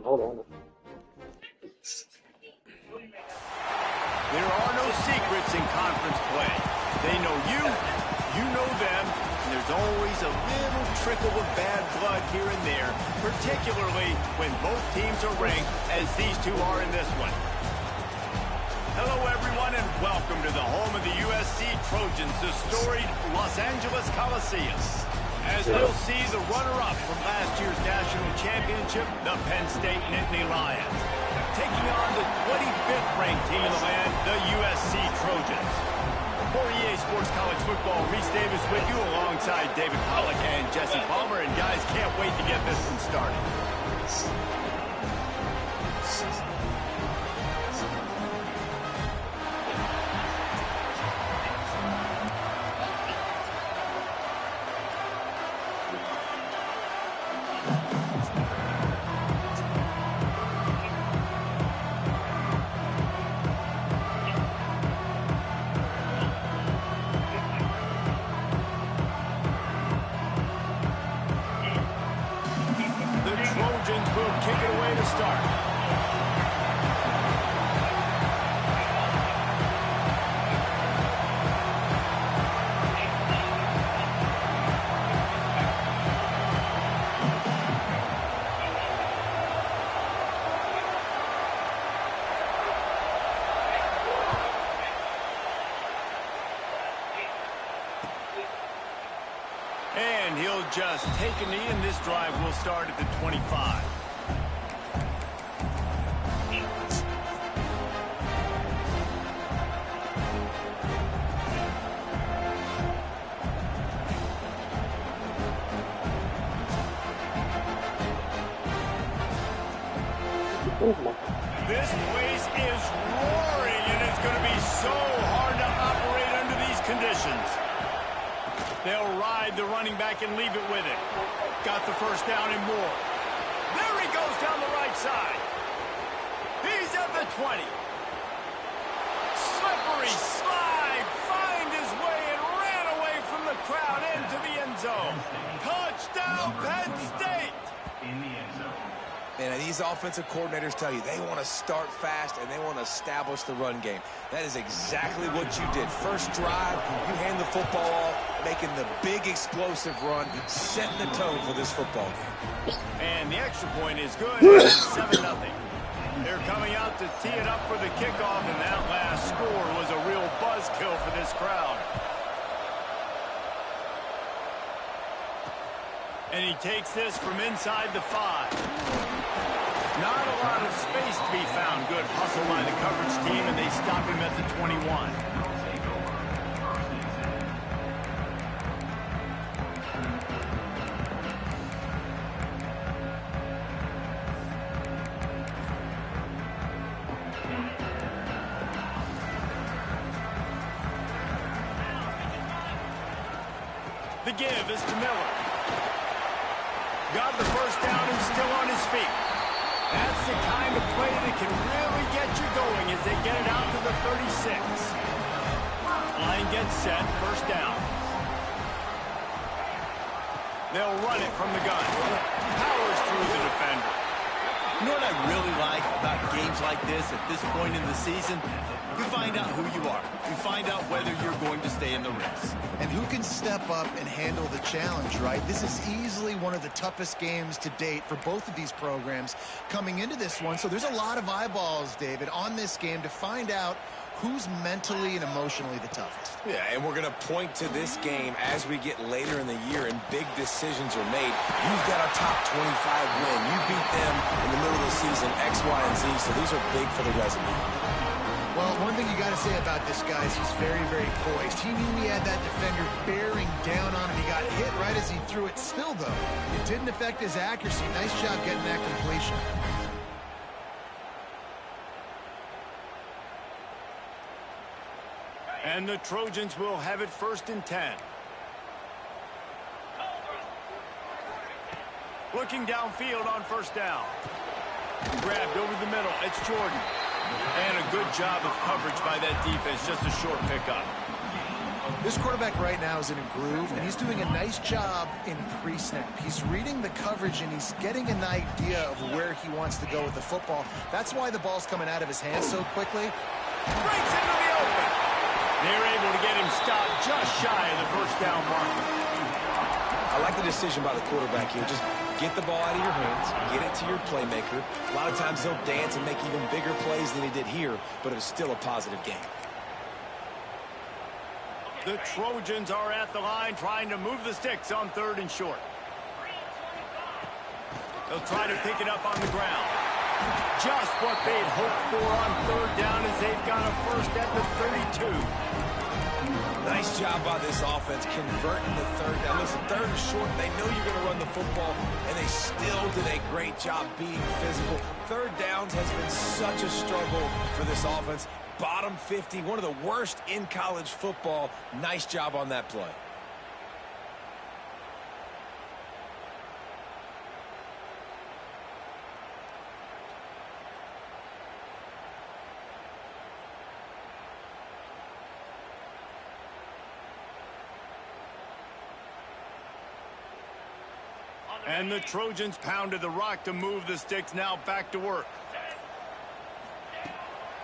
Hold on. There are no secrets in conference play. They know you, you know them, and there's always a little trickle of bad blood here and there, particularly when both teams are ranked as these two are in this one. Hello, everyone, and welcome to the home of the USC Trojans, the storied Los Angeles Coliseum. As we'll see the runner-up from last year's national championship, the Penn State Nittany Lions, taking on the 25th ranked team in the land, the USC Trojans. For EA Sports College Football, Reese Davis with you alongside David Pollack and Jesse Palmer, and guys, can't wait to get this one started. Trojans will kick it away to start. And he'll just take a knee, and this drive will start at the 25. This place is roaring, and it's going to be so hard to operate under these conditions. They'll ride the running back and leave it with him. Got the first down and more. There he goes down the right side. He's at the 20. Slippery slide, find his way and ran away from the crowd into the end zone. Touchdown, Penn State. In the end zone. And these offensive coordinators tell you they want to start fast and they want to establish the run game. That is exactly what you did. First drive, you hand the football off, making the big explosive run, setting the tone for this football game. And the extra point is good. It's 7-0. They're coming out to tee it up for the kickoff, and that last score was a real buzzkill for this crowd. And he takes this from inside the 5. Not a lot of space to be found. Good hustle by the coverage team, and they stop him at the 21. The give is to Miller. Got the first down and still on his feet. That's the kind of play that can really get you going as they get it out to the 36. Line gets set, first down. They'll run it from the gun. Powers through the defender. You know what I really like about game games like this at this point in the season, you find out who you are. You find out whether you're going to stay in the race. And who can step up and handle the challenge, right? This is easily one of the toughest games to date for both of these programs coming into this one. So there's a lot of eyeballs, David, on this game to find out who's mentally and emotionally the toughest. Yeah, and we're going to point to this game as we get later in the year and big decisions are made. You've got a top 25 win. You beat them in the middle of the season, X, Y, and Z, so these are big for the resume. Well, one thing you got to say about this guy is he's very, very poised. He knew he had that defender bearing down on him. He got hit right as he threw it. Still, though, it didn't affect his accuracy. Nice job getting that completion. And the Trojans will have it 1st and 10. Looking downfield on 1st down. Grabbed over the middle. It's Jordan. And a good job of coverage by that defense. Just a short pickup. This quarterback right now is in a groove, and he's doing a nice job in pre-snap. He's reading the coverage, and he's getting an idea of where he wants to go with the football. That's why the ball's coming out of his hands so quickly. Breaks into the open. They're able to get him stopped just shy of the 1st down mark. I like the decision by the quarterback here. Just get the ball out of your hands, get it to your playmaker. A lot of times he'll dance and make even bigger plays than he did here, but it was still a positive game. The Trojans are at the line trying to move the sticks on 3rd and short. They'll try to pick it up on the ground. Just what they'd hoped for on 3rd down as they've got a 1st at the 32. Nice job by this offense converting the 3rd down. Listen, 3rd and short, they know you're going to run the football, and they still did a great job being physical. 3rd downs has been such a struggle for this offense. Bottom 50, one of the worst in college football. Nice job on that play. And the Trojans pounded the rock to move the sticks, now back to work.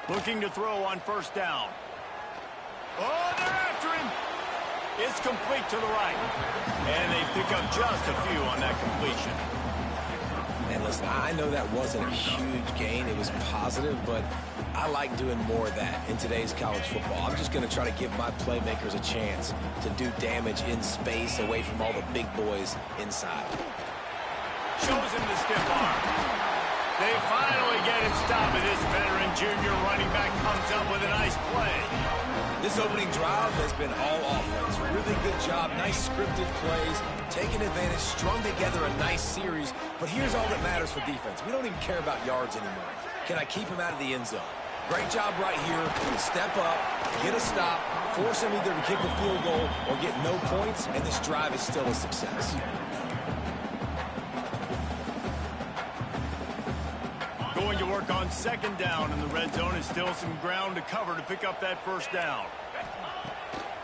Looking to throw on 1st down. Oh, they're after him. It's complete to the right. And they pick up just a few on that completion. And listen, I know that wasn't a huge gain. It was positive, but I like doing more of that in today's college football. I'm just going to try to give my playmakers a chance to do damage in space away from all the big boys inside. Shows him the stiff arm. They finally get it stopped, and this veteran junior running back comes up with a nice play. This opening drive has been all offense. Really good job. Nice scripted plays. Taking advantage. Strung together a nice series. But here's all that matters for defense. We don't even care about yards anymore. Can I keep him out of the end zone? Great job right here. Step up, get a stop, force him either to kick a field goal or get no points, and this drive is still a success. Going to work on 2nd down in the red zone. Is still some ground to cover to pick up that 1st down.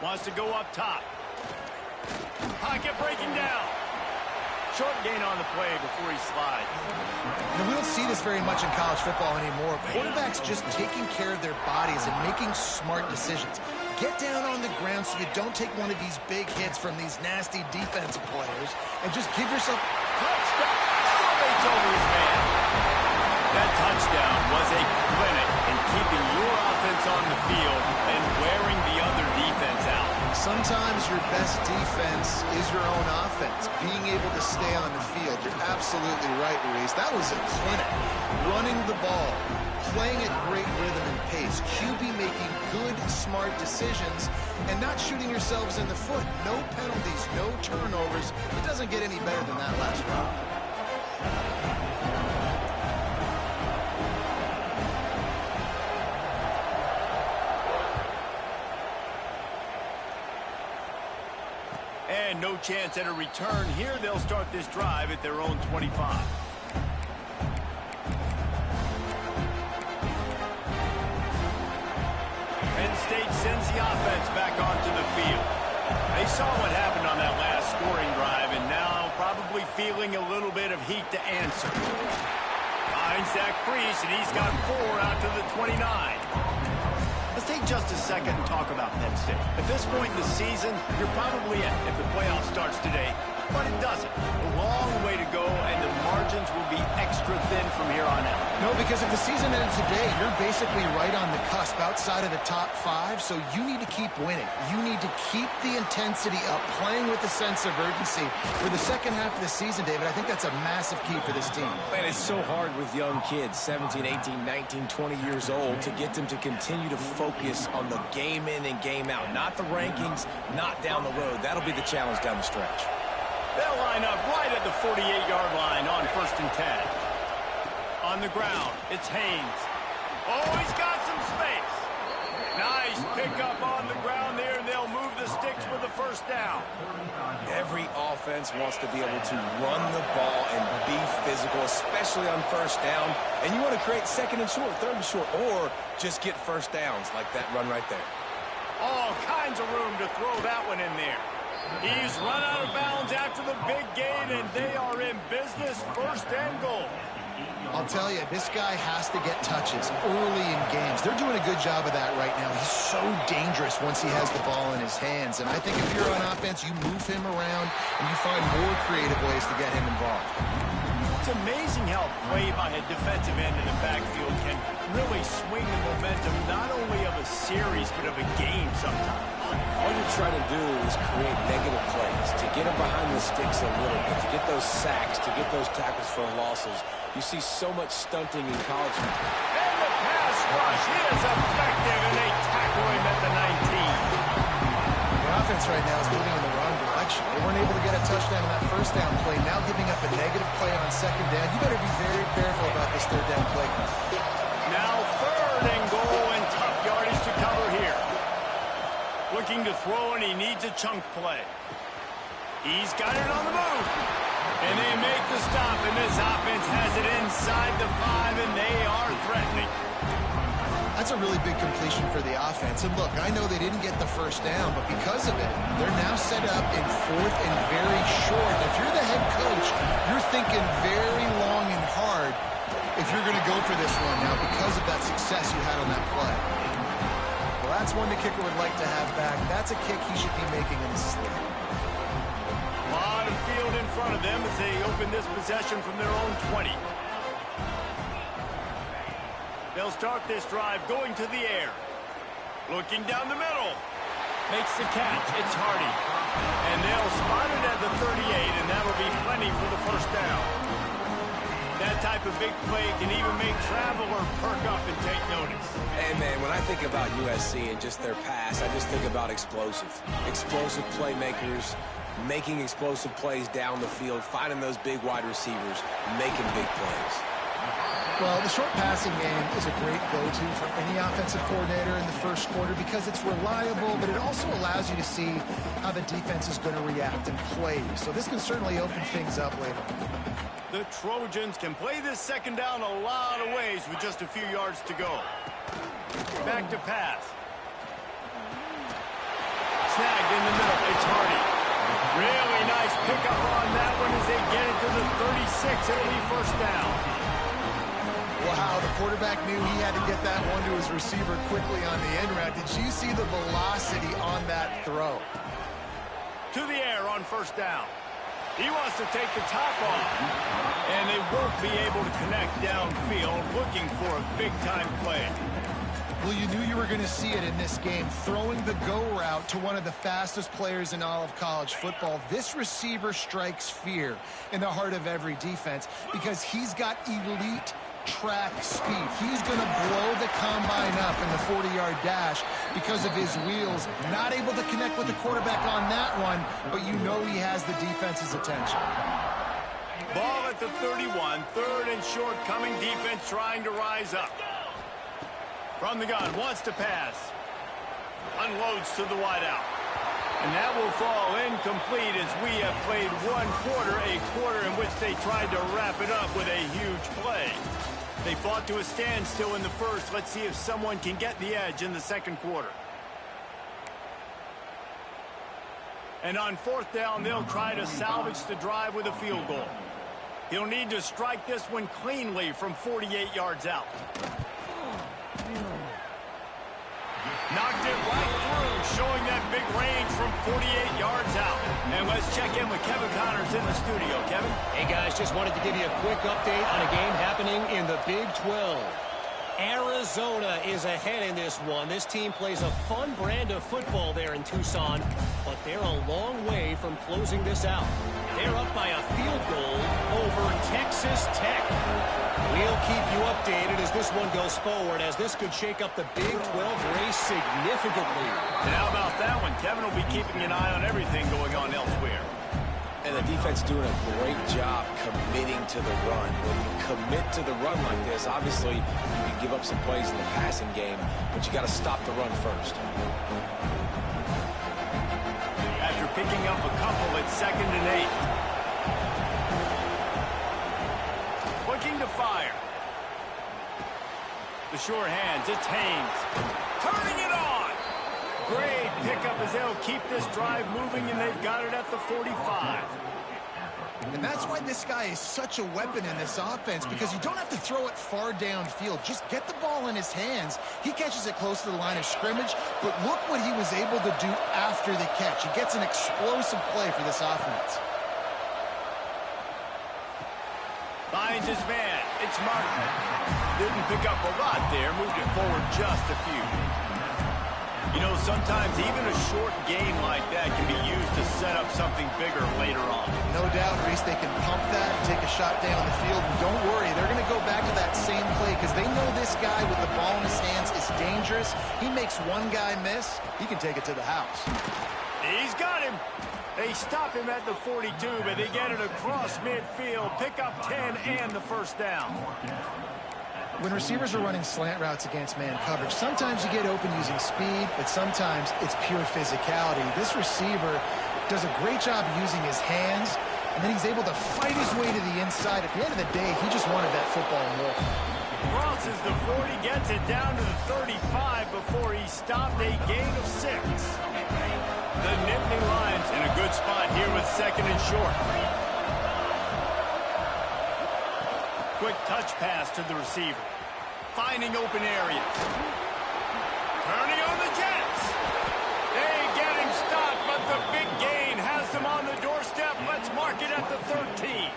Wants to go up top. Pocket breaking down. Short gain on the play before he slides. And we don't see this very much in college football anymore. Quarterbacks just taking care of their bodies and making smart decisions. Get down on the ground so you don't take one of these big hits from these nasty defensive players and just give yourself... Touchdown! Elevates over his man. That touchdown was a clinic in keeping your offense on the field and wearing the other defense out. Sometimes your best defense is your own offense, being able to stay on the field. You're absolutely right, Ruiz. That was a clinic. Running the ball, playing at great rhythm and pace, QB making good, smart decisions, and not shooting yourselves in the foot. No penalties, no turnovers. It doesn't get any better than that last round. And no chance at a return here. They'll start this drive at their own 25. Penn State sends the offense back onto the field. They saw what happened on that last scoring drive, and now probably feeling a little bit of heat to answer. Finds that crease, and he's got 4 out to the 29. Let's take just a second and talk about Penn State. At this point in the season, you're probably in if the playoff starts today, but it doesn't. A long way to go, and the margins will be extra thin from here on out. No, because if the season ended today, you're basically right on the cusp outside of the top 5, so you need to keep winning. You need to keep the intensity up, playing with a sense of urgency. For the second half of the season, David, I think that's a massive key for this team. Man, it's so hard with young kids, 17, 18, 19, 20 years old, to get them to continue to focus on the game in and game out. Not the rankings, not down the road. That'll be the challenge down the stretch. They'll line up right at the 48-yard line on 1st and 10. On the ground, it's Haynes. Oh, he's got some space. Nice pickup on the ground there, and they'll move the sticks with the 1st down. Every offense wants to be able to run the ball and be physical, especially on 1st down. And you want to create 2nd and short, 3rd and short, or just get 1st downs like that run right there. All kinds of room to throw that one in there. He's run out of bounds after the big gain, and they are in business, 1st and goal. I'll tell you, this guy has to get touches early in games. They're doing a good job of that right now. He's so dangerous once he has the ball in his hands. And I think if you're on offense, you move him around and you find more creative ways to get him involved. It's amazing how play by a defensive end in the backfield can really swing the momentum not only of a series but of a game sometimes. All you're trying to do is create negative plays, to get them behind the sticks a little bit, to get those sacks, to get those tackles for losses. You see so much stunting in college. And the pass rush is effective, and they tackle him at the 19. The offense right now is moving in the wrong direction. They weren't able to get a touchdown on that 1st down play. Now giving up a negative play on 2nd down. You better be very careful about this 3rd down play. Now 3rd and goal, and tough yardage to cover here. Looking to throw, and he needs a chunk play. He's got it on the move. And they make the stop, and this offense has it inside the 5, and they are threatening. That's a really big completion for the offense. And look, I know they didn't get the 1st down, but because of it, they're now set up in 4th and very short. If you're the head coach, you're thinking very long and hard if you're going to go for this one now because of that success you had on that play. Well, that's one the kicker would like to have back. That's a kick he should be making in his sleep. A lot of field in front of them as they open this possession from their own 20. They'll start this drive going to the air. Looking down the middle. Makes the catch. It's Hardy. And they'll spot it at the 38, and that'll be plenty for the 1st down. That type of big play can even make Traveler perk up and take notice. Hey, man, when I think about USC and just their pass, I just think about explosive. Explosive playmakers, making explosive plays down the field, finding those big wide receivers, making big plays. Well, the short passing game is a great go-to for any offensive coordinator in the 1st quarter because it's reliable, but it also allows you to see how the defense is going to react and play. So this can certainly open things up later. The Trojans can play this 2nd down a lot of ways with just a few yards to go. Back to pass. Snagged in the middle. It's Hardy. Really nice pickup on that one as they get it to the 36. It'll be 1st down. Wow, the quarterback knew he had to get that one to his receiver quickly on the end route. Did you see the velocity on that throw? To the air on 1st down. He wants to take the top off. And they won't be able to connect downfield, looking for a big-time play. Well, you knew you were going to see it in this game. Throwing the go route to one of the fastest players in all of college football. This receiver strikes fear in the heart of every defense because he's got elite track speed. He's going to blow the combine up in the 40-yard dash because of his wheels. Not able to connect with the quarterback on that one, but you know he has the defense's attention. Ball at the 31, 3rd and short, coming defense trying to rise up. From the gun, wants to pass. Unloads to the wideout. And that will fall incomplete as we have played 1 quarter, a quarter in which they tried to wrap it up with a huge play. They fought to a standstill in the 1st. Let's see if someone can get the edge in the 2nd quarter. And on 4th down, they'll try to salvage the drive with a field goal. He'll need to strike this one cleanly from 48 yards out. Knocked it right through, showing that big range from 48 yards out. And let's check in with Kevin Connors in the studio. Kevin? Hey, guys, just wanted to give you a quick update on a game happening in the Big 12. Arizona is ahead in this one. This team plays a fun brand of football there in Tucson, but they're a long way from closing this out. They're up by a field goal over Texas Tech. We'll keep you updated as this one goes forward, as this could shake up the Big 12 race significantly. And how about that one? Kevin will be keeping an eye on everything going on elsewhere. And the defense doing a great job committing to the run. When you commit to the run like this, obviously you can give up some plays in the passing game, but you got to stop the run first. After picking up a couple, it's 2nd and 8. Looking to fire. The sure hands, it's Haynes. Turning it on! Great pickup as they'll keep this drive moving, and they've got it at the 45. And that's why this guy is such a weapon in this offense, because you don't have to throw it far downfield. Just get the ball in his hands. He catches it close to the line of scrimmage, but look what he was able to do after the catch. He gets an explosive play for this offense. Finds his man. It's Martin. Didn't pick up a lot there. Moved it forward just a few. You know, sometimes even a short game like that can be used to set up something bigger later on. No doubt, Reese, they can pump that and take a shot down the field. And don't worry, they're going to go back to that same play because they know this guy with the ball in his hands is dangerous. He makes one guy miss, he can take it to the house. He's got him. They stop him at the 42, but they get it across midfield. Pick up 10 and the first down. When receivers are running slant routes against man coverage, sometimes you get open using speed, but sometimes it's pure physicality. This receiver does a great job using his hands, and then he's able to fight his way to the inside. At the end of the day, he just wanted that football more. Crosses the 40, gets it down to the 35 before he stopped, a gain of 6. The Nittany Lions in a good spot here with 2nd and short. Quick touch pass to the receiver. Finding open areas. Turning on the Jets. They get him stopped, but the big gain has them on the doorstep. Let's mark it at the 13.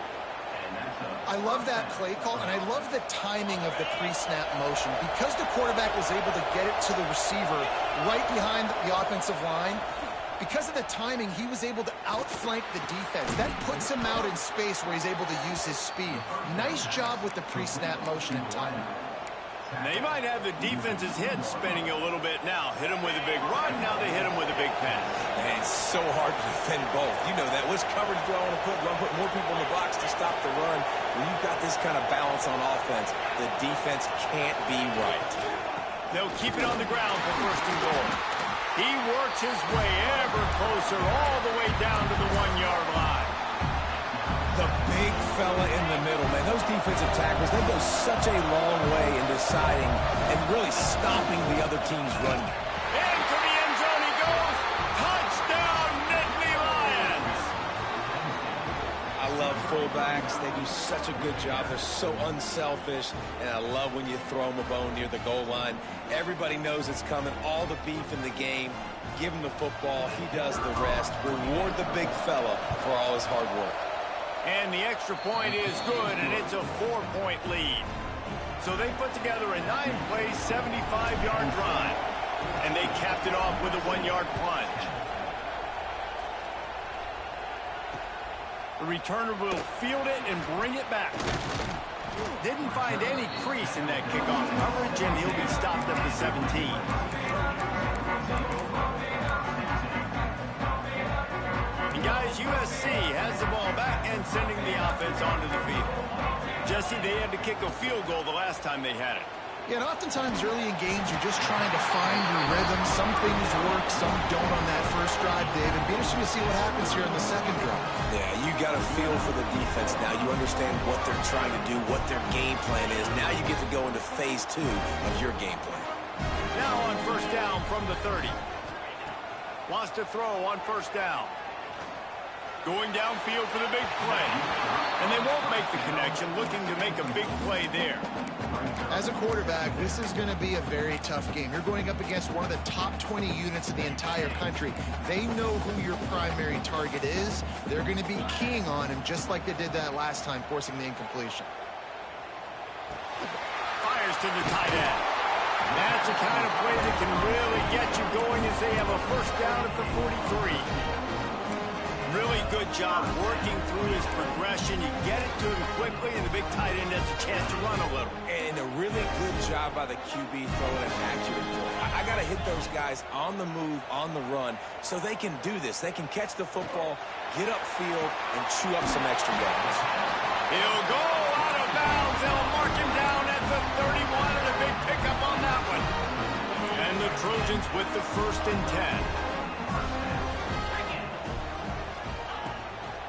I love that play call, and I love the timing of the pre-snap motion. Because the quarterback was able to get it to the receiver right behind the offensive line, because of the timing, he was able to outflank the defense. That puts him out in space where he's able to use his speed. Nice job with the pre-snap motion and timing. They might have the defense's head spinning a little bit now. Hit him with a big run, now they hit him with a big pass. Man, it's so hard to defend both. You know that. Which coverage do I want to put? Do I put more people in the box to stop the run? When you've got this kind of balance on offense, the defense can't be right. They'll keep it on the ground for 1st and goal. He works his way ever closer all the way down to the 1-yard line. The big fella in the middle, man. Those defensive tackles, they go such a long way in deciding and really stopping the other team's run. Into the end zone he goes. Touchdown, Nittany Lions. I love fullbacks. They do such a good job. They're so unselfish, and I love when you throw them a bone near the goal line. Everybody knows it's coming. All the beef in the game. Give him the football. He does the rest. Reward the big fella for all his hard work. And the extra point is good, and it's a 4-point lead. So they put together a 9-play, 75-yard drive, and they capped it off with a 1-yard plunge. The returner will field it and bring it back. Didn't find any crease in that kickoff coverage, and he'll be stopped at the 17. And guys, USC has the ball back and sending the offense onto the field. Jesse, they had to kick a field goal the last time they had it. Yeah, and oftentimes early in games, you're just trying to find your rhythm. Some things work, some don't on that first drive, David. Be interesting to see what happens here in the second drive. Yeah, you got a feel for the defense now. You understand what they're trying to do, what their game plan is. Now you get to go into phase 2 of your game plan. Now on 1st down from the 30. Wants to throw on 1st down. Going downfield for the big play. And they won't make the connection, looking to make a big play there. As a quarterback, this is going to be a very tough game. You're going up against one of the top 20 units in the entire country. They know who your primary target is. They're going to be keying on him just like they did that last time, forcing the incompletion. Fires to the tight end. That's the kind of play that can really get you going as they have a first down at the 43. Really good job working through his progression. You get it to him quickly, and the big tight end has a chance to run a little. And a really good job by the QB throwing an accurate throw. I got to hit those guys on the move, on the run, so they can do this. They can catch the football, get upfield, and chew up some extra yards. He'll go out of bounds. They'll mark him down at the 31, and a big pickup on that one. And the Trojans with the 1st and 10.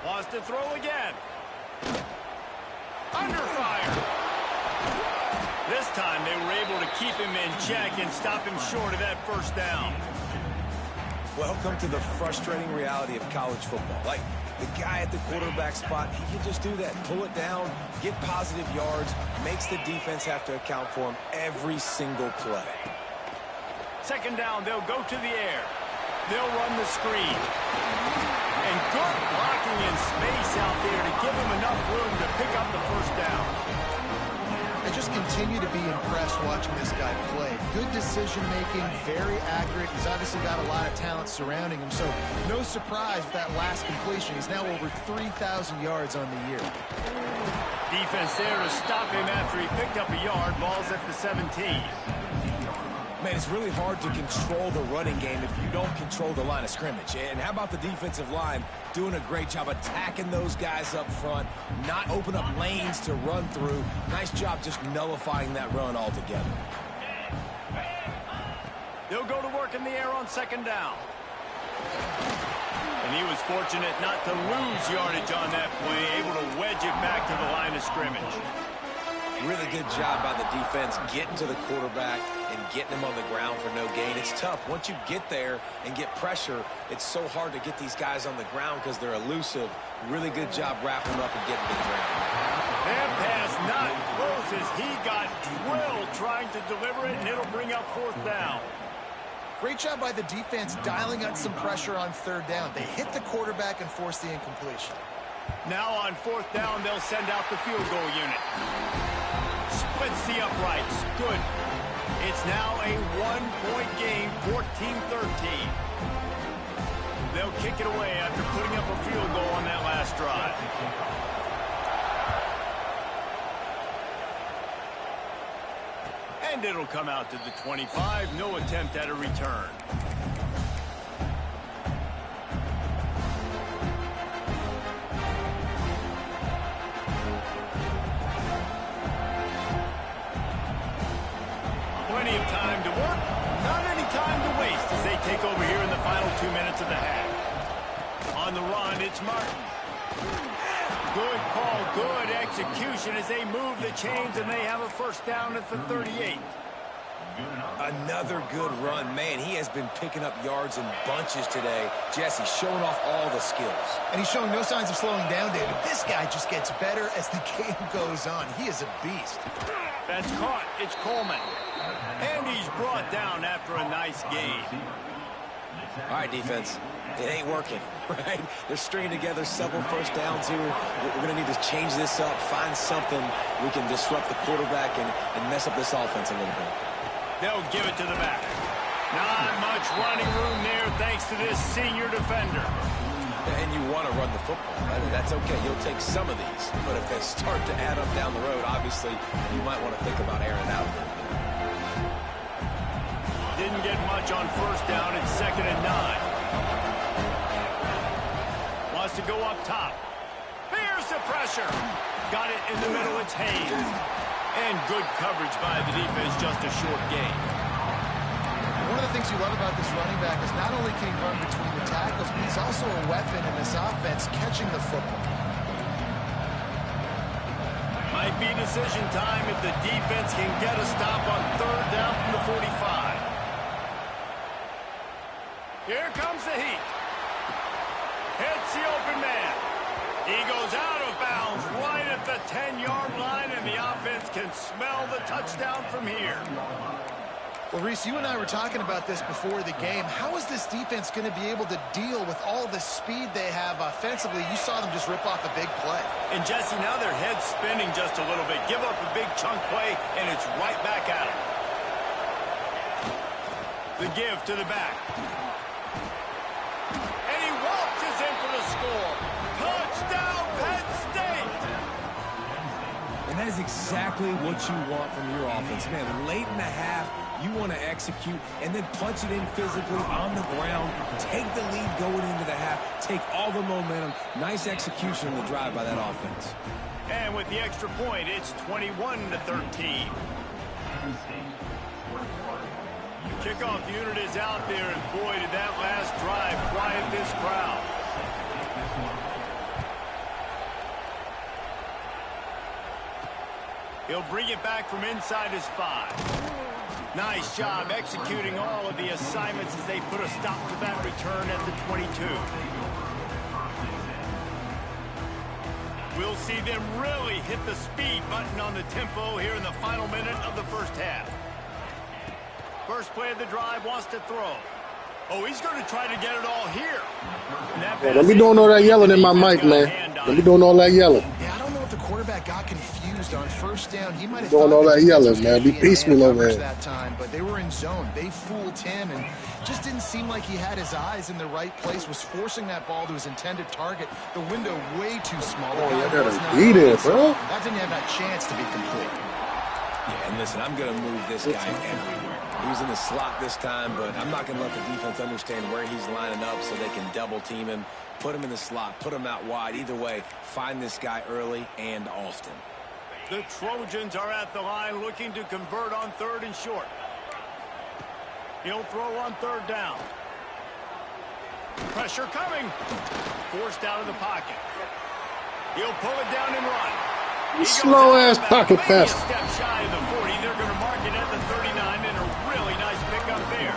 Wants to throw again. Under fire. This time they were able to keep him in check and stop him short of that first down. Welcome to the frustrating reality of college football. Like, the guy at the quarterback spot, he can just do that. Pull it down, get positive yards, makes the defense have to account for him every single play. 2nd down, they'll go to the air. They'll run the screen. And good blocking in space out there to give him enough room to pick up the first down. I just continue to be impressed watching this guy play. Good decision-making, very accurate. He's obviously got a lot of talent surrounding him, so no surprise with that last completion. He's now over 3,000 yards on the year. Defense there to stop him after he picked up a yard. Ball's at the 17. Man, it's really hard to control the running game if you don't control the line of scrimmage. And how about the defensive line doing a great job attacking those guys up front, not open up lanes to run through. Nice job just nullifying that run altogether. They'll go to work in the air on 2nd down. And he was fortunate not to lose yardage on that play, able to wedge it back to the line of scrimmage. Really good job by the defense getting to the quarterback and getting him on the ground for no gain. It's tough. Once you get there and get pressure, it's so hard to get these guys on the ground because they're elusive. Really good job wrapping them up and getting to the ground. And pass not close as he got drilled trying to deliver it, and it'll bring up 4th down. Great job by the defense dialing up some pressure on 3rd down. They hit the quarterback and forced the incompletion. Now on 4th down, they'll send out the field goal unit. Splits the uprights. Good. It's now a 1-point game, 14-13. They'll kick it away after putting up a field goal on that last drive. And it'll come out to the 25. No attempt at a return. Plenty of time to work, not any time to waste as they take over here in the final 2 minutes of the half. On the run, it's Martin. Good call, good execution as they move the chains and they have a first down at the 38. Another good run. Man, he has been picking up yards in bunches today. Jesse showing off all the skills. And he's showing no signs of slowing down, David. This guy just gets better as the game goes on. He is a beast. That's caught. It's Coleman. And he's brought down after a nice game. All right, defense. It ain't working, right? They're stringing together several first downs here. We're going to need to change this up, find something we can disrupt the quarterback and mess up this offense a little bit. They'll give it to the back. Not much running room there thanks to this senior defender. And you want to run the football. That's okay. You'll take some of these. But if they start to add up down the road, obviously, you might want to think about airing out a little bit. Didn't get much on first down. It's 2nd and 9. Wants to go up top. Here's the pressure. Got it in the middle. It's Hayes. And good coverage by the defense. Just a short gain. One of the things you love about this running back is not only can he run between the tackles, but he's also a weapon in this offense catching the football. Might be decision time if the defense can get a stop on 3rd down from the 45. Here comes the heat. Hits the open man. He goes out of bounds right at the 10-yard line, and the offense can smell the touchdown from here. Well, Reese, you and I were talking about this before the game. How is this defense going to be able to deal with all the speed they have offensively? You saw them just rip off a big play. And, Jesse, now their head's spinning just a little bit. Give up a big chunk play, and it's right back at them. The give to the back. And he waltzes in for the score. Touchdown, Penn State! And that is exactly what you want from your offense. Man, late in the half, you want to execute and then punch it in physically on the ground. Take the lead going into the half. Take all the momentum. Nice execution on the drive by that offense. And with the extra point, it's 21-13. The kickoff unit is out there, and boy, did that last drive quiet this crowd. He'll bring it back from inside his 5. Nice job executing all of the assignments as they put a stop to that return at the 22. We'll see them really hit the speed button on the tempo here in the final minute of the first half. First play of the drive, wants to throw. Oh, he's going to try to get it all here. Don't be doing all that yelling in my mic, man. Don't be doing all that yelling. Yeah, I don't know if the quarterback got confused on first down. He might have doing thought all that yelling, man. Be be peaceful over there. That time, but they were in zone. They fooled him, and just didn't seem like he had his eyes in the right place. Was forcing that ball to his intended target. The window way too small. The guy was not be there, bro. That didn't have that chance to be complete. Yeah, and listen, I'm going to move this guy everywhere. He was in the slot this time, but I'm not going to let the defense understand where he's lining up so they can double team him, put him in the slot, put him out wide. Either way, find this guy early and often. The Trojans are at the line looking to convert on 3rd and short. He'll throw on 3rd down. Pressure coming. Forced out of the pocket. He'll pull it down and run. Slow-ass pocket pass. A step shy of the 40. They're going to mark it at the 39, and a really nice pickup there.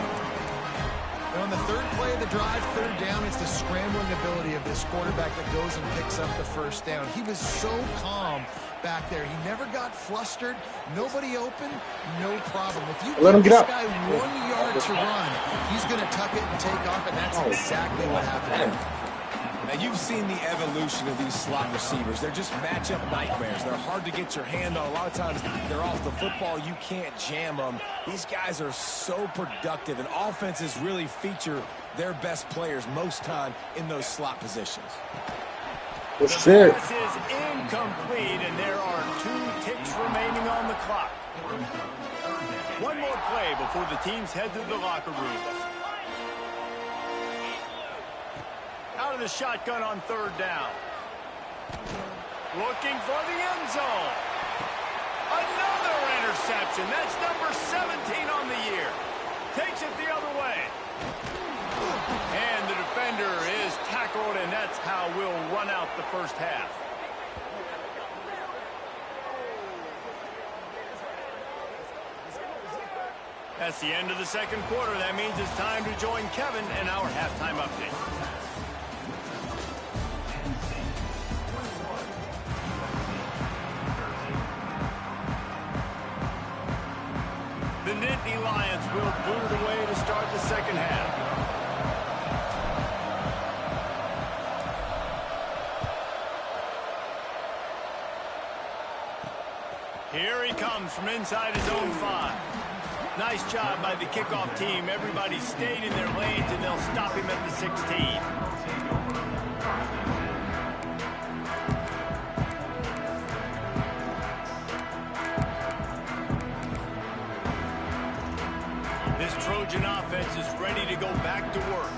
And on the 3rd play of the drive, 3rd down, it's the scrambling ability of this quarterback that goes and picks up the first down. He was so calm back there. He never got flustered. Nobody open, no problem. If you Let him give get this up. guy 1 yard to run, he's going to tuck it and take off, and that's exactly what happened. Now, you've seen the evolution of these slot receivers. They're just matchup nightmares. They're hard to get your hand on. A lot of times, they're off the football. You can't jam them. These guys are so productive, and offenses really feature their best players most time in those slot positions. Good shit. Pass is incomplete, and there are 2 ticks remaining on the clock. One more play before the teams head to the locker rooms. Out of the shotgun on 3rd down. Looking for the end zone. Another interception. That's number 17 on the year. Takes it the other way. And the defender is tackled, and that's how we'll run out the first half. That's the end of the 2nd quarter. That means it's time to join Kevin in our halftime update. The Nittany Lions will boot it away to start the 2nd half. Here he comes from inside his own 5. Nice job by the kickoff team. Everybody stayed in their lanes, and they'll stop him at the 16. This Trojan offense is ready to go back to work.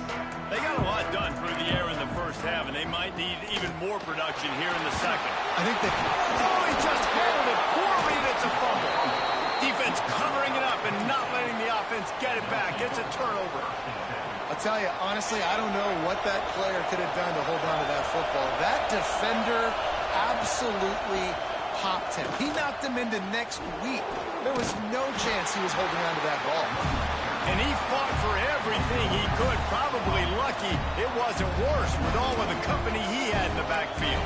They got a lot done through the air in the first half, and they might need even more production here in the 2nd. I think that... Oh, he just handled it poorly, and it's a fumble. Defense covering it up and not letting the offense get it back. It's a turnover. I'll tell you, honestly, I don't know what that player could have done to hold on to that football. That defender absolutely popped him. He knocked him into next week. There was no chance he was holding on to that ball. And he fought for everything he could. Probably lucky it wasn't worse with all of the company he had in the backfield.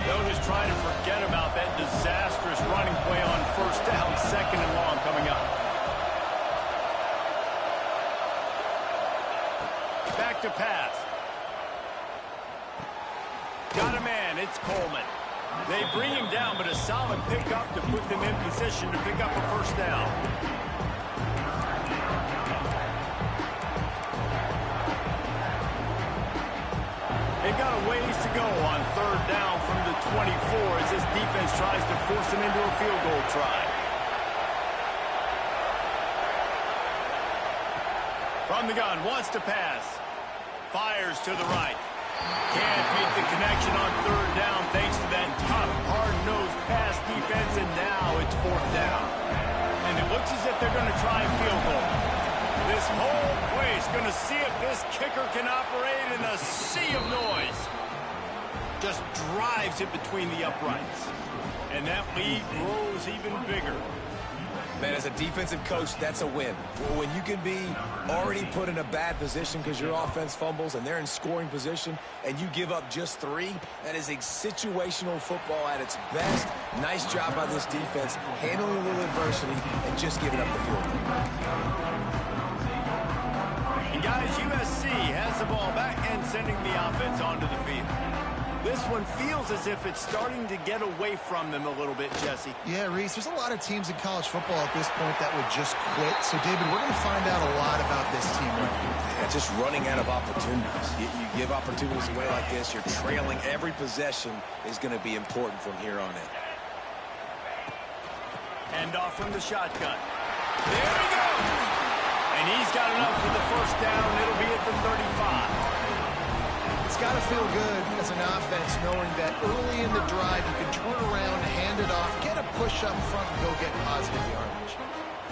They'll just try to forget about that disastrous running play on first down, second and long coming up. Back to pass. Got a man, it's Coleman. They bring him down, but a solid pickup to put them in position to pick up a first down. They've got a ways to go on third down from the 24 as this defense tries to force them into a field goal try. From the gun, wants to pass. Fires to the right. Can't make the connection on third down thanks to that tough, hard-nosed pass defense, and now it's fourth down. And it looks as if they're going to try a field goal. This whole place going to see if this kicker can operate in a sea of noise. Just drives it between the uprights. And that lead grows even bigger. Man, as a defensive coach, that's a win. When you can be already put in a bad position because your offense fumbles and they're in scoring position and you give up just 3, that is a situational football at its best. Nice job by this defense, handling a little adversity and just giving up the field goal. And guys, USC has the ball back and sending the offense onto the field. This one feels as if it's starting to get away from them a little bit, Jesse. Yeah, Reese, there's a lot of teams in college football at this point that would just quit. So, David, we're going to find out a lot about this team right here. Yeah, just running out of opportunities. You give opportunities away like this, you're trailing every possession is going to be important from here on in. Hand off from the shotgun. There we go! And he's got enough for the first down. It'll be at the 35. It's got to feel good as an offense knowing that early in the drive you can turn around, hand it off, get a push up front, and go get positive yardage.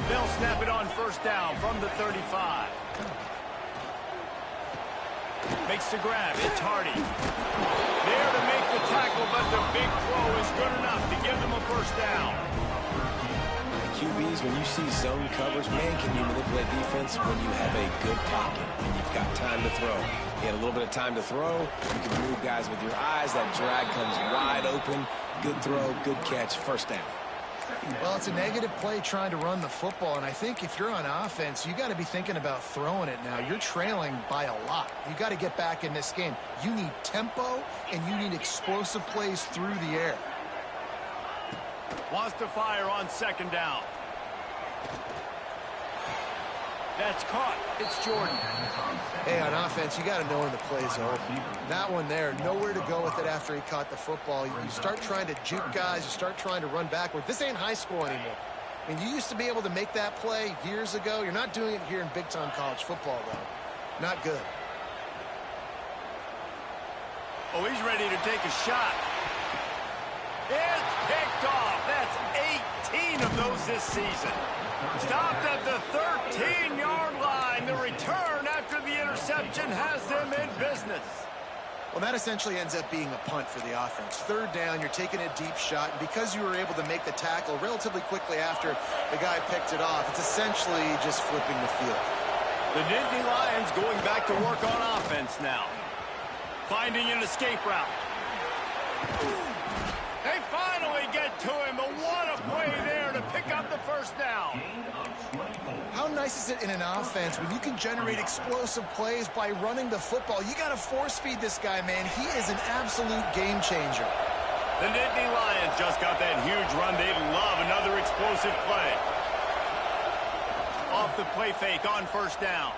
They'll snap it on first down from the 35. Makes the grab. It's Hardy. There to make the tackle, but the big throw is good enough to give them a first down. QBs, when you see zone coverage, man, can you manipulate defense when you have a good pocket and you've got time to throw? You had a little bit of time to throw. You can move guys with your eyes. That drag comes wide open. Good throw, good catch, first down. Well, it's a negative play trying to run the football, and I think if you're on offense, you got to be thinking about throwing it now. You're trailing by a lot. You got to get back in this game. You need tempo, and you need explosive plays through the air. Wants to fire on second down. That's caught. It's Jordan. Hey, on offense, you got to know when the play's over. That one there, nowhere to go with it after he caught the football. You start trying to juke guys. You start trying to run backward. This ain't high school anymore. I mean, you used to be able to make that play years ago. You're not doing it here in big-time college football, though. Not good. Oh, he's ready to take a shot. It's picked off. That's 18 of those this season. Stopped at the 13-yard line. The return after the interception has them in business. Well, that essentially ends up being a punt for the offense. Third down, you're taking a deep shot, and because you were able to make the tackle relatively quickly after the guy picked it off, it's essentially just flipping the field. The Nittany Lions going back to work on offense now. Finding an escape route. They finally get to him, but what a play there to pick up the first down. How nice is it in an offense when you can generate explosive plays by running the football? You got to force feed this guy, man. He is an absolute game changer. The Nittany Lions just got that huge run. They love another explosive play. Off the play fake on first down.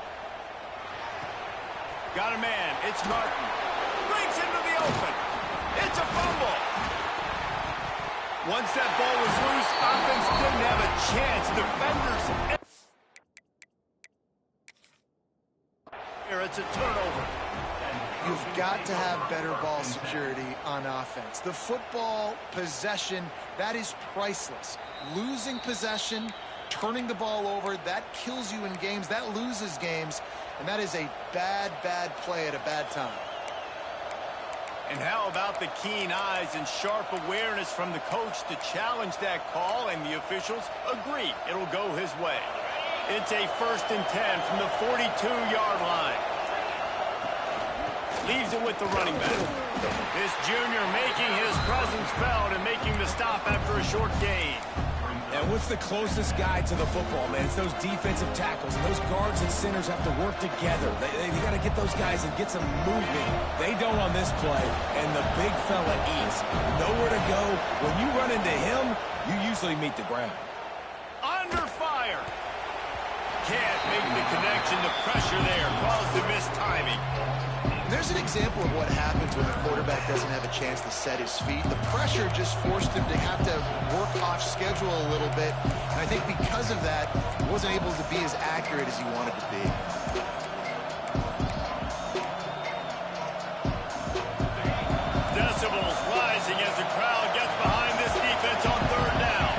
Got a man. It's Martin. Breaks into the open. It's a fumble. Once that ball was loose, offense didn't have a chance. Defenders. Here, it's a turnover. You've got to have better ball security on offense. The football possession, that is priceless. Losing possession, turning the ball over, that kills you in games, that loses games, and that is a bad, bad play at a bad time. And how about the keen eyes and sharp awareness from the coach to challenge that call, and the officials agree it'll go his way. It's a 1st and 10 from the 42-yard line. Leaves it with the running back. This junior making his presence felt and making the stop after a short gain. And what's the closest guy to the football, man? It's those defensive tackles. And those guards and centers have to work together. They got to get those guys and get some movement. They don't on this play, and the big fella eats. Nowhere to go. When you run into him, you usually meet the ground. Under fire. Can't make the connection. The pressure there caused the missed timing. There's an example of what happens when the quarterback doesn't have a chance to set his feet. The pressure just forced him to have to work off schedule a little bit. And I think because of that, he wasn't able to be as accurate as he wanted to be. Decibels rising as the crowd gets behind this defense on 3rd down.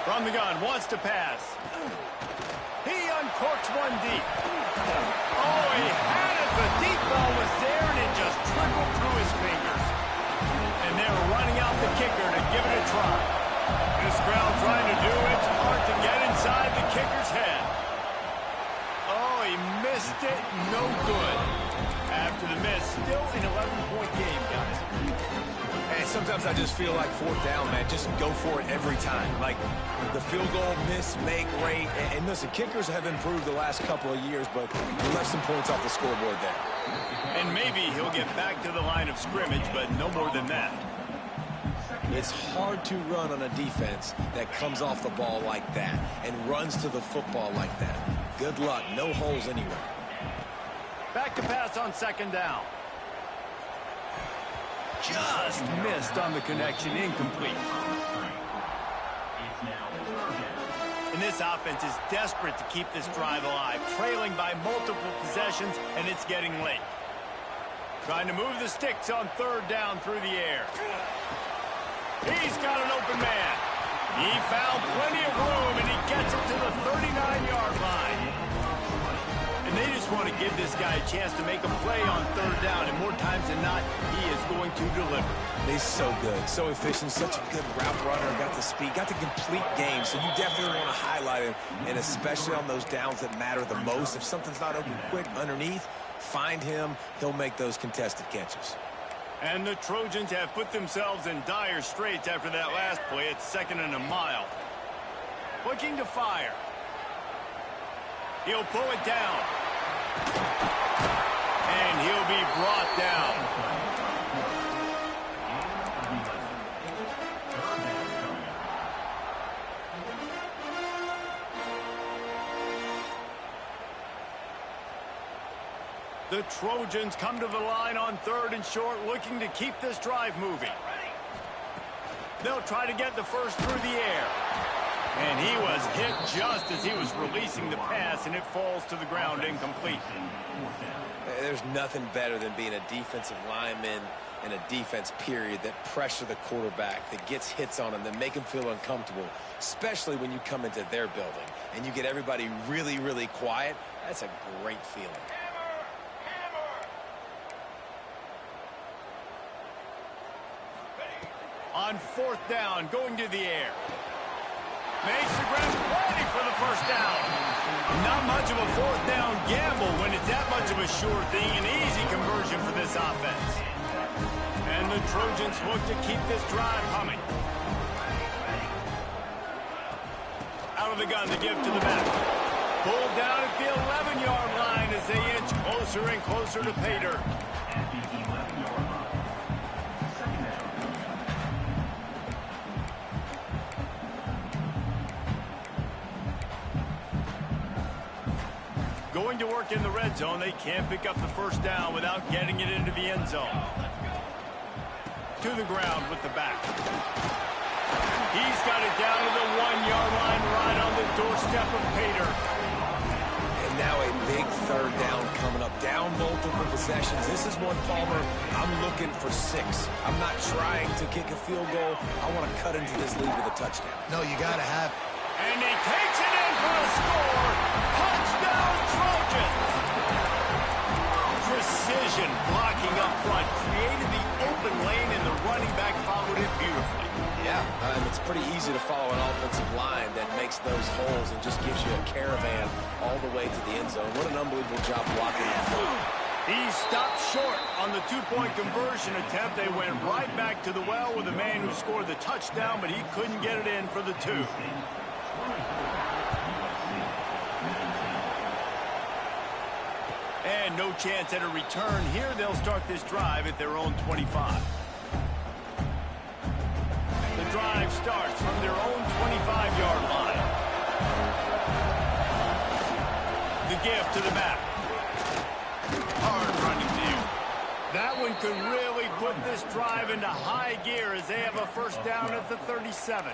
From the gun, wants to pass. He uncorks one deep. Oh, he had it. The deep ball was there, and it just trickled through his fingers. And they were running out the kicker to give it a try. This crowd trying to do its part to get inside the kicker's head. Oh, he missed it. No good. After the miss, still an 11-point game, guys. And sometimes I just feel like 4th down, man. Just go for it every time. Like the field goal, miss, make, rate. And listen, kickers have improved the last couple of years, but he left some points off the scoreboard there. And maybe he'll get back to the line of scrimmage, but no more than that. It's hard to run on a defense that comes off the ball like that and runs to the football like that. Good luck. No holes anywhere. Back to pass on 2nd down. Just missed on the connection, incomplete. And this offense is desperate to keep this drive alive, trailing by multiple possessions, and it's getting late. Trying to move the sticks on 3rd down through the air. He's got an open man. He found plenty of room, and he gets it to the 39-yard line. And they just want to give this guy a chance to make a play on 3rd down, and more times than not, he is going to deliver. He's so good, so efficient, such a good route runner, got the speed, got the complete game, so you definitely want to highlight him, and especially on those downs that matter the most. If something's not open quick underneath, find him, he'll make those contested catches. And the Trojans have put themselves in dire straits after that last play. It's 2nd and a mile. Looking to fire. He'll pull it down. And he'll be brought down. The Trojans come to the line on 3rd and short, looking to keep this drive moving. They'll try to get the first through the air. And he was hit just as he was releasing the pass, and it falls to the ground incomplete. There's nothing better than being a defensive lineman and a defense period that pressure the quarterback, that gets hits on him, that make him feel uncomfortable, especially when you come into their building and you get everybody really, really quiet. That's a great feeling. On 4th down, going to the air. Makes the grab, ready for the first down. Not much of a 4th down gamble when it's that much of a sure thing. An easy conversion for this offense. And the Trojans look to keep this drive humming. Out of the gun to give to the back. Pulled down at the 11-yard line as they inch closer and closer to pay dirt. Going to work in the red zone. They can't pick up the first down without getting it into the end zone. To the ground with the back. He's got it down to the 1-yard line right on the doorstep of pay dirt. And now a big third down coming up. Down multiple possessions. This is one, Palmer, I'm looking for 6. I'm not trying to kick a field goal. I want to cut into this lead with a touchdown. No, you got to have it. And he takes it in for a score. Touchdown, Trojans. Precision blocking up front. Created the open lane, and the running back followed it beautifully. Yeah, it's pretty easy to follow an offensive line that makes those holes and just gives you a caravan all the way to the end zone. What an unbelievable job blocking up front. He stopped short on the two-point conversion attempt. They went right back to the well with the man who scored the touchdown, but he couldn't get it in for the 2. And no chance at a return here. They'll start this drive at their own 25. The drive starts from their own 25-yard line. The give to the back. Hard running view. That one could really put this drive into high gear as they have a first down at the 37.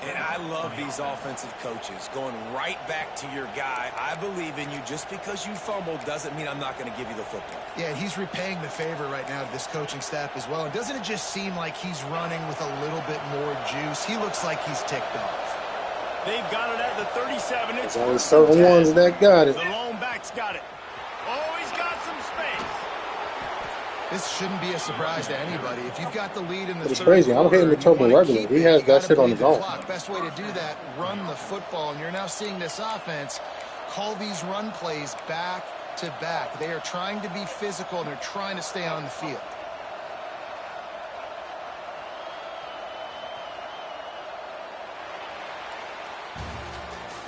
And I love these offensive coaches going right back to your guy. I believe in you. Just because you fumbled doesn't mean I'm not going to give you the football. Yeah, he's repaying the favor right now to this coaching staff as well. And doesn't it just seem like he's running with a little bit more juice? He looks like he's ticked off. They've got it at the 37. It's There's only certain ones that got it. The lone back's got it. Oh, he's got some space. This shouldn't be a surprise to anybody. If you've got the lead in the It's third crazy. I'm quarter, hitting the you turbo wanna regular. keep He it, has you that gotta shit on bleed his the own. clock. Best way to do that, run the football. And you're now seeing this offense call these run plays back to back. They are trying to be physical, and they're trying to stay on the field.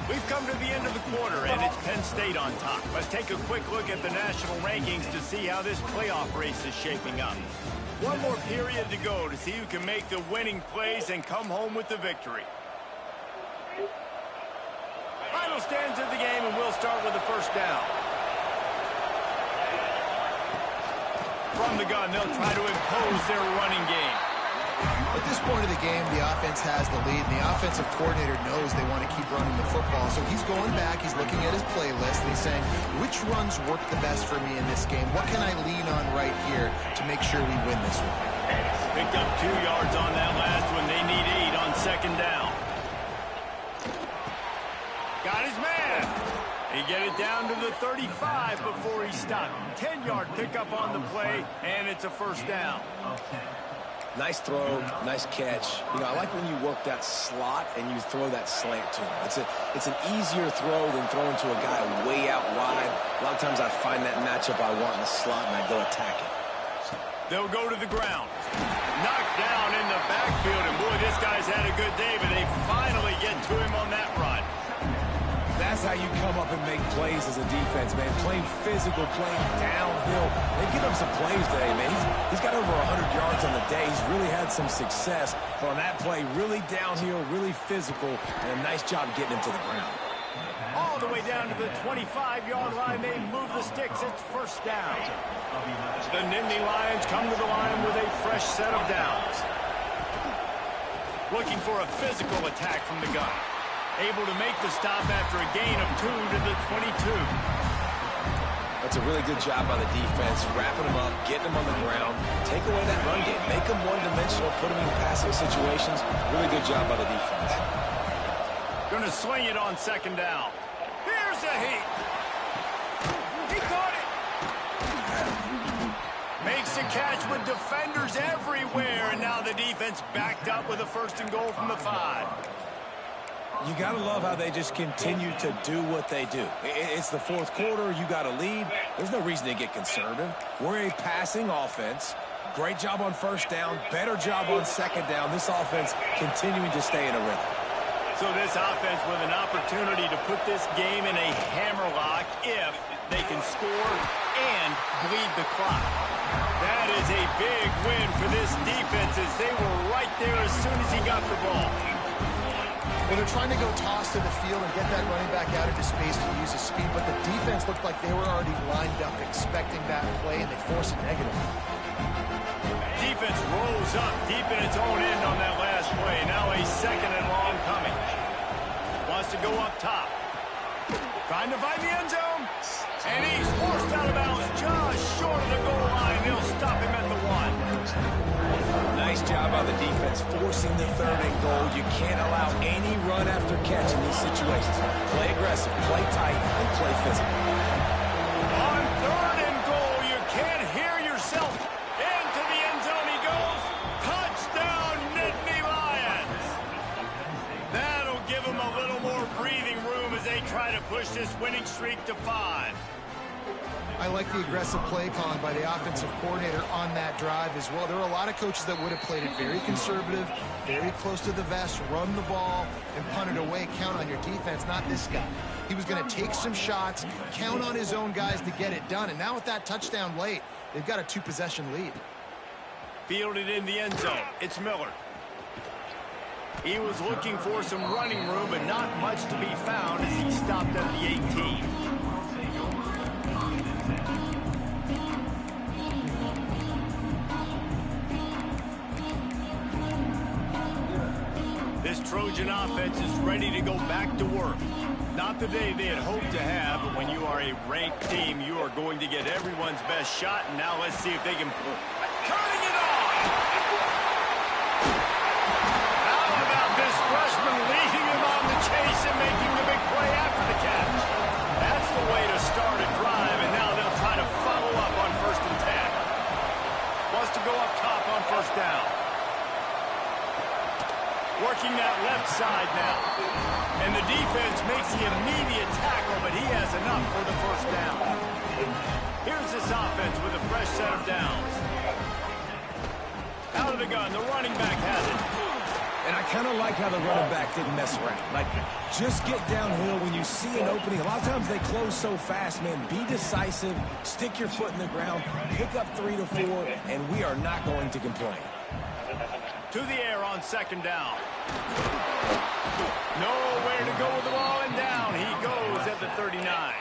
We've come to the end of the quarter, and it's Penn State on top. Let's take a quick look at the national rankings to see how this playoff race is shaping up. One more period to go to see who can make the winning plays and come home with the victory. Final stands of the game, and we'll start with the first down. From the gun, they'll try to impose their running game. At this point of the game, the offense has the lead, and the offensive coordinator knows they want to keep running the football. So he's going back, he's looking at his playlist, and he's saying, which runs work the best for me in this game? What can I lean on right here to make sure we win this one? Picked up 2 yards on that last one. They need 8 on second down. Got his man. He get it down to the 35 before he stopped. 10-yard pickup on the play, and it's a first down. Nice throw, nice catch. You know, I like when you work that slot and you throw that slant to him. It's an easier throw than throwing to a guy way out wide. A lot of times I find that matchup I want in the slot, and I go attack it. They'll go to the ground. Knocked down in the backfield, and boy, this guy's had a good day, but they finally get to him on that run. That's how you come up and make plays as a defense, man. Playing physical, playing downhill. They've given him some plays today, man. He's got over 100 yards on the day. He's really had some success. But on that play, really downhill, really physical, and a nice job getting him to the ground. All the way down to the 25-yard line. They move the sticks. It's first down. The Nittany Lions come to the line with a fresh set of downs. Looking for a physical attack from the gun. Able to make the stop after a gain of 2 to the 22. That's a really good job by the defense, wrapping them up, getting them on the ground, take away that run game, make them one-dimensional, put them in passing situations. Really good job by the defense. Going to swing it on second down. Here's a heat. He caught it. Makes a catch with defenders everywhere, and now the defense backed up with a first and goal from the 5. You got to love how they just continue to do what they do. It's the fourth quarter. You got a lead. There's no reason to get conservative. We're a passing offense. Great job on first down. Better job on second down. This offense continuing to stay in a rhythm. So this offense with an opportunity to put this game in a hammerlock if they can score and bleed the clock. That is a big win for this defense as they were right there as soon as he got the ball. Well, they're trying to go toss to the field and get that running back out into space to use his speed, but the defense looked like they were already lined up expecting that play, and they forced a negative. Defense rolls up deep in its own end on that last play. Now a second and long coming. Wants to go up top. Trying to find the end zone. And he's forced out of bounds just short of the goal line. He'll stop him at the 1. Nice job by the defense forcing the 3rd and goal. You can't allow any run after catch in these situations. Play aggressive, play tight, and play physical. On 3rd and goal, you can't hear yourself. Into the end zone he goes. Touchdown, Nittany Lions. That'll give him a little more breathing room as they try to push this winning streak to 5. I like the aggressive play calling by the offensive coordinator on that drive as well. There are a lot of coaches that would have played it very conservative, very close to the vest, run the ball, and punt it away. Count on your defense, not this guy. He was going to take some shots, count on his own guys to get it done. And now with that touchdown late, they've got a 2-possession lead. Fielded in the end zone. It's Miller. He was looking for some running room, but not much to be found as he stopped at the 18. This Trojan offense is ready to go back to work. Not the day they had hoped to have, but when you are a ranked team, you are going to get everyone's best shot. And now let's see if they can... Cutting it off! How about this freshman leading him on the chase and making the big play after the catch? That's the way to start a drive, and now they'll try to follow up on 1st and 10. Wants to go up top on 1st down. Working that left side now. And the defense makes the immediate tackle, but he has enough for the 1st down. Here's this offense with a fresh set of downs. Out of the gun, the running back has it. And I kind of like how the running back didn't mess around. Like, just get downhill when you see an opening. A lot of times they close so fast, man. Be decisive, stick your foot in the ground, pick up 3 to 4, and we are not going to complain. To the air on 2nd down. Nowhere to go with the ball, and down he goes at the 39.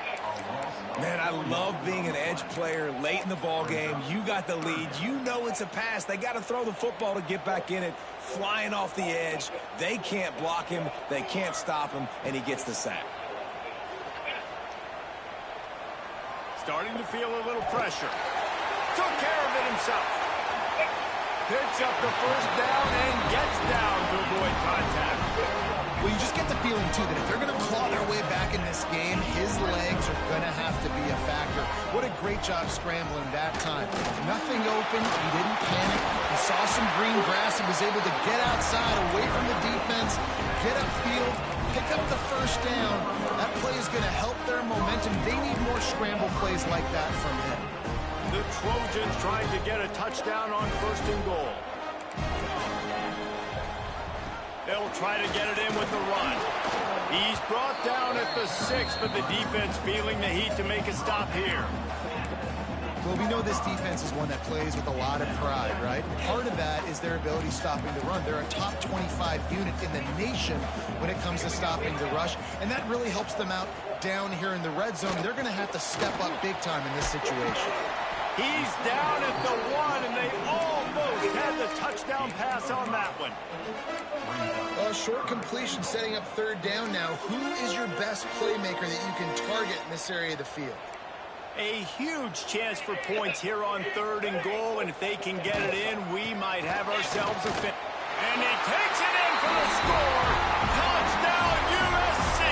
Man, I love being an edge player late in the ball game. You got the lead. You know it's a pass. They got to throw the football to get back in it. Flying off the edge. They can't block him. They can't stop him, and he gets the sack. Starting to feel a little pressure. Took care of it himself. Picks up the 1st down and gets down to avoid contact. Well, you just get the feeling, too, that if they're going to claw their way back in this game, his legs are going to have to be a factor. What a great job scrambling that time. Nothing open. He didn't panic. He saw some green grass and was able to get outside, away from the defense, get upfield, pick up the 1st down. That play is going to help their momentum. They need more scramble plays like that from him. The Trojans trying to get a touchdown on 1st and goal. They'll try to get it in with the run. He's brought down at the 6, but the defense feeling the heat to make a stop here. Well, we know this defense is one that plays with a lot of pride, right? Part of that is their ability stopping the run. They're a top 25 unit in the nation when it comes to stopping the rush, and that really helps them out down here in the red zone. They're going to have to step up big time in this situation. He's down at the 1, and they almost had the touchdown pass on that one. Short completion setting up 3rd down now. Who is your best playmaker that you can target in this area of the field? A huge chance for points here on 3rd and goal, and if they can get it in, we might have ourselves a fit. And he takes it in for the score. Touchdown, USC!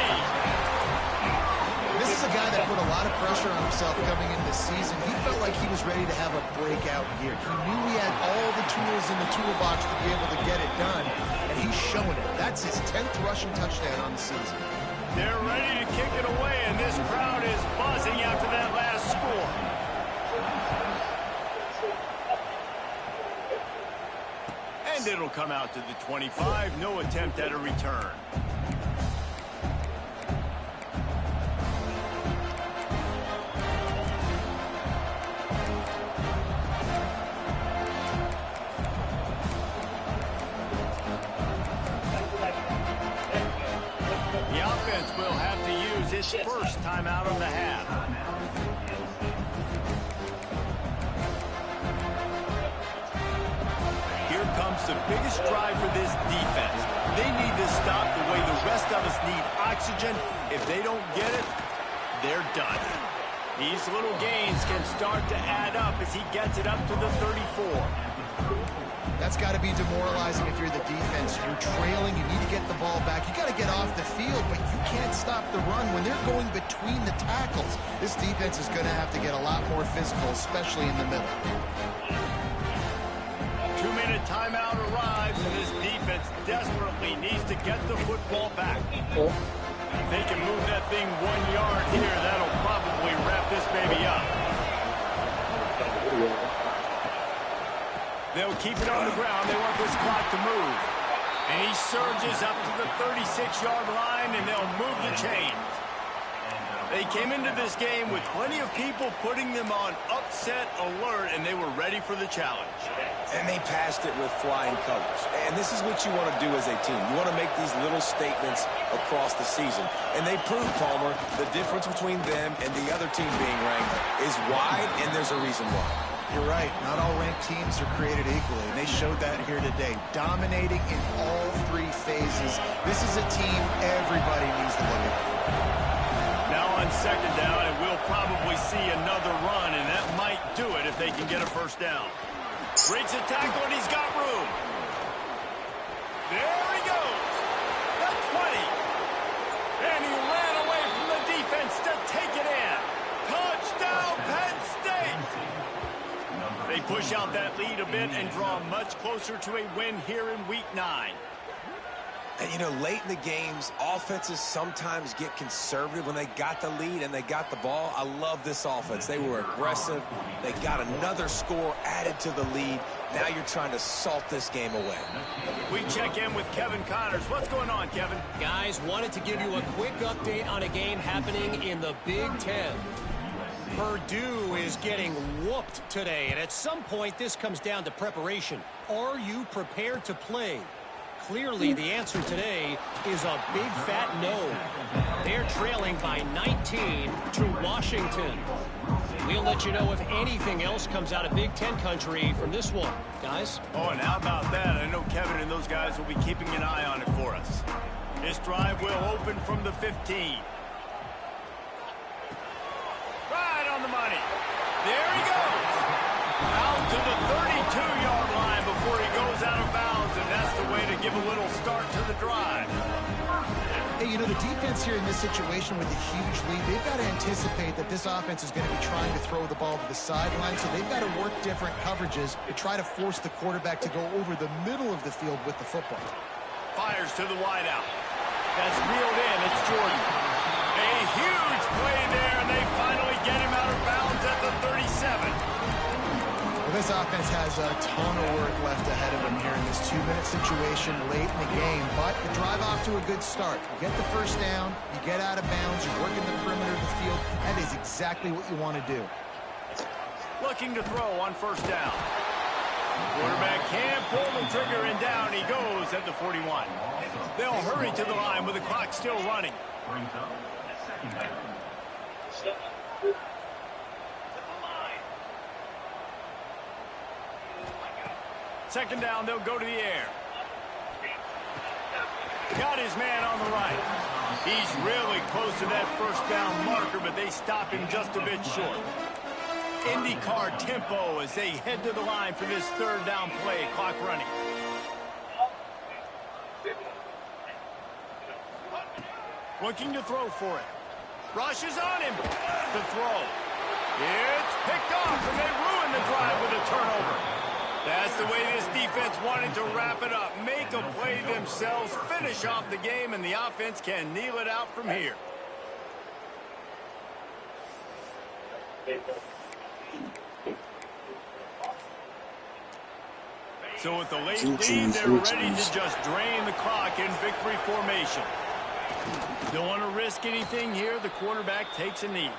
This is a guy that put a lot of pressure on himself coming into the season. He felt like he was ready to have a breakout year. He knew he had all the tools in the toolbox to be able to get it done, and he's showing it. That's his 10th rushing touchdown on the season. They're ready to kick it away, and this crowd is buzzing after that last score. And it'll come out to the 25. No attempt at a return. Will have to use his 1st timeout of the half. Here comes comes the biggest drive for this defense. They need to stop the way the rest of us need oxygen. If they don't get it, they're done. These little gains can start to add up as he gets it up to the 34. That's got to be demoralizing if you're the defense. You're trailing. You need to get the ball back. You got to get off the field, but you can't stop the run when they're going between the tackles. This defense is going to have to get a lot more physical, especially in the middle. 2-minute timeout arrives, and this defense desperately needs to get the football back. If they can move that thing 1 yard here, that'll probably wrap this baby up. They'll keep it on the ground. They want this clock to move. And he surges up to the 36-yard line, and they'll move the chains. They came into this game with plenty of people putting them on upset alert, and they were ready for the challenge. And they passed it with flying colors. And this is what you want to do as a team. You want to make these little statements across the season. And they proved, Palmer, the difference between them and the other team being ranked is wide, and there's a reason why. You're right. Not all ranked teams are created equally, and they showed that here today. Dominating in all three phases. This is a team everybody needs to look at. Now on second down, and we'll probably see another run, and that might do it if they can get a first down. Breaks a tackle, and he's got room. There he goes. The 20. And he ran away from the defense to take it in. Touchdown, Penn State. They push out that lead a bit and draw much closer to a win here in Week 9. And, you know, late in the games, offenses sometimes get conservative when they got the lead and they got the ball. I love this offense. They were aggressive. They got another score added to the lead. Now you're trying to salt this game away. We check in with Kevin Connors. What's going on, Kevin? Guys, wanted to give you a quick update on a game happening in the Big Ten. Purdue is getting whooped today, and at some point this comes down to preparation. Are you prepared to play? Clearly, the answer today is a big fat no. They're trailing by 19 to Washington. We'll let you know if anything else comes out of Big Ten country from this one, guys. Oh, and how about that? I know Kevin and those guys will be keeping an eye on it for us. This drive will open from the 15. Right on the money. There he goes. Out to the 32-yard line before he goes out of bounds, and that's the way to give a little start to the drive. Hey, you know, the defense here in this situation with a huge lead, they've got to anticipate that this offense is going to be trying to throw the ball to the sideline, so they've got to work different coverages to try to force the quarterback to go over the middle of the field with the football. Fires to the wideout. That's reeled in. It's Jordan. A huge play there, and they finally get him out of bounds at the 37. Well, this offense has a ton of work left ahead of them here in this 2-minute situation late in the game, but the drive off to a good start. You get the first down, you get out of bounds, you're working the perimeter of the field. That is exactly what you want to do. Looking to throw on first down. Quarterback can't pull the trigger, and down he goes at the 41. They'll hurry to the line with the clock still running. Second down, they'll go to the air. Got his man on the right. He's really close to that first down marker, but they stop him just a bit short. IndyCar tempo as they head to the line for this third down play. Clock running. Looking to throw for it. Rush is on him. The throw. It's picked off, and they ruin the drive with a turnover. That's the way this defense wanted to wrap it up. Make a play themselves, finish off the game, and the offense can kneel it out from here. So with the late lead, they're ready to just drain the clock in victory formation. Don't want to risk anything here. The quarterback takes a knee.